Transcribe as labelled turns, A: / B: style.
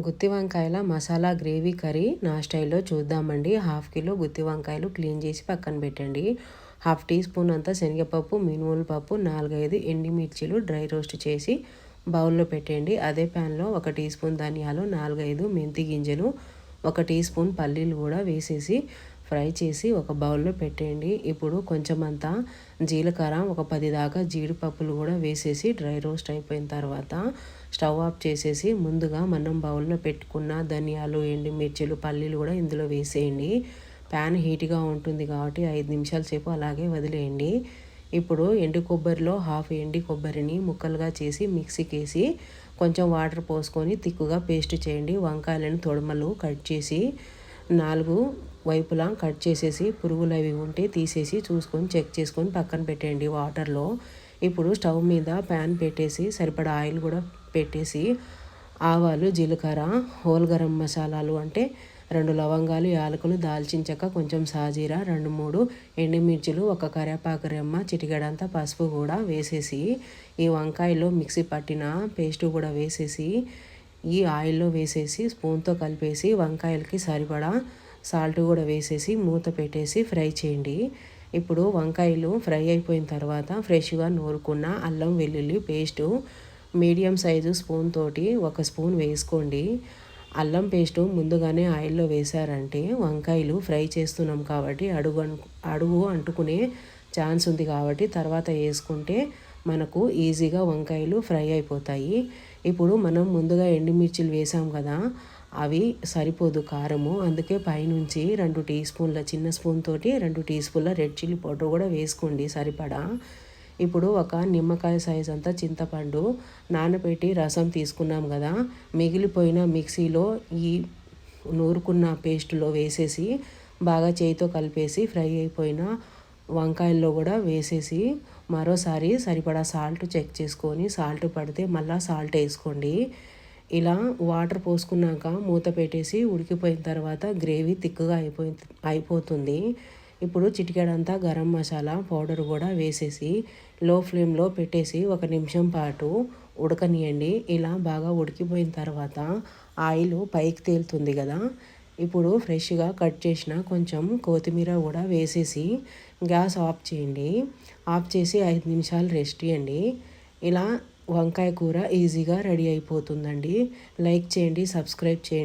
A: గుత్తి వంకాయల masala gravy curry నా స్టైల్లో చూద్దామండి. 1/2 కిలో గుత్తి వంకాయలు క్లీన్ చేసి పక్కన పెట్టండి. 1/2 టీ స్పూన్ అంతా శనగపప్పు, మినుముల పప్పు, 4, 5 ఎండుమిర్చీలు డ్రై రోస్ట్ చేసి బౌల్లో పెట్టండి. అదే ప్యాన్లో 1 టీ స్పూన్ ధనియాలు, 4, 5 మెంతి గింజలు, 1 టీ స్పూన్ పల్లీలు కూడా వేసేసి ఫ్రై చేసి ఒక బౌల్లో పెట్టేయండి. ఇప్పుడు కొంచెం అంతా జీలకర్ర, ఒక 10 దాకా జీడిపప్పులు కూడా వేసేసి డ్రై రోస్ట్ అయిపోయిన తర్వాత స్టవ్ ఆఫ్ చేసేసి ముందుగా మనం బౌల్లో పెట్టుకున్న ధనియాలు, ఎండుమిర్చిలు, పల్లీలు కూడా ఇందులో వేసేయండి. ప్యాన్ హీట్గా ఉంటుంది కాబట్టి 5 నిమిషాల సేపు అలాగే వదిలేయండి. ఇప్పుడు ఎండు కొబ్బరిలో 1/2 ఎండి కొబ్బరిని ముక్కలుగా చేసి మిక్సీకి వేసి కొంచెం వాటర్ పోసుకొని తిక్కుగా పేస్ట్ చేయండి. వంకాయలను తొడమలు కట్ చేసి 4 వైపులా కట్ చేసేసి పురుగులు అవి ఉంటే తీసేసి చూసుకొని చెక్ చేసుకొని పక్కన పెట్టేయండి వాటర్లో. ఇప్పుడు స్టవ్ మీద ప్యాన్ పెట్టేసి సరిపడా ఆయిల్ కూడా పెట్టేసి ఆవాలు, జీలకర్ర, హోల్ గరం మసాలాలు అంటే 2 లవంగాలు, యాలకులు, దాల్చిన చెక్క, కొంచెం సాజీరా, 2, 3 ఎండుమిర్చిలు, 1 కరివేపాకు రెమ్మ, చిటికెడంత పసుపు కూడా వేసేసి ఈ వంకాయలో మిక్సీ పట్టిన పేస్ట్ కూడా వేసేసి ఈ ఆయిల్లో వేసేసి స్పూన్తో కలిపేసి వంకాయలకి సరిపడా సాల్ట్ కూడా వేసేసి మూత పెట్టేసి ఫ్రై చేయండి. ఇప్పుడు వంకాయలు ఫ్రై అయిపోయిన తర్వాత ఫ్రెష్గా నూరుకున్న అల్లం వెల్లుల్లి పేస్టు మీడియం సైజు స్పూన్ తోటి 1 స్పూన్ వేసుకోండి. అల్లం పేస్టు ముందుగానే ఆయిల్లో వేశారంటే వంకాయలు ఫ్రై చేస్తున్నాం కాబట్టి అడుగు అంటుకునే ఛాన్స్ ఉంది కాబట్టి తర్వాత వేసుకుంటే మనకు ఈజీగా వంకాయలు ఫ్రై అయిపోతాయి. ఇప్పుడు మనం ముందుగా ఎండుమిర్చిలు వేసాం కదా, అవి సరిపోదు కారము, అందుకే పైనుంచి 2 టీ స్పూన్ల చిన్న స్పూన్ తోటి 2 టీ స్పూన్ల రెడ్ చిల్లీ పౌడర్ కూడా వేసుకోండి సరిపడా. ఇప్పుడు ఒక నిమ్మకాయ సైజ్ అంతా చింతపండు నానబెట్టి రసం తీసుకున్నాం కదా, మిగిలిపోయిన మిక్సీలో ఈ నూరుకున్న పేస్టులో వేసేసి బాగా చేయితో కలిపేసి ఫ్రై అయిపోయిన వంకాయల్లో కూడా వేసేసి మరోసారి సరిపడా సాల్ట్ చెక్ చేసుకొని సాల్ట్ పడితే మళ్ళీ సాల్ట్ వేసుకోండి. ఇలా వాటర్ పోసుకున్నాక మూత పెట్టేసి ఉడికిపోయిన తర్వాత గ్రేవీ థిక్గా అయిపోతుంది. ఇప్పుడు చిటికెడంతా గరం మసాలా పౌడర్ కూడా వేసేసి లో ఫ్లేమ్లో పెట్టేసి 1 నిమిషం పాటు ఉడకనియండి. ఇలా బాగా ఉడికిపోయిన తర్వాత ఆయిల్ పైకి తేలుతుంది కదా, ఇప్పుడు ఫ్రెష్గా కట్ చేసిన కొంచెం కొత్తిమీర కూడా వేసేసి గ్యాస్ ఆఫ్ చేయండి. ఆఫ్ చేసి 5 నిమిషాలు రెస్ట్ ఇవ్వండి. ఇలా వంకాయ కూర ఈజీగా రెడీ అయిపోతుందండి. లైక్ చేయండి, సబ్స్క్రైబ్ చేయండి.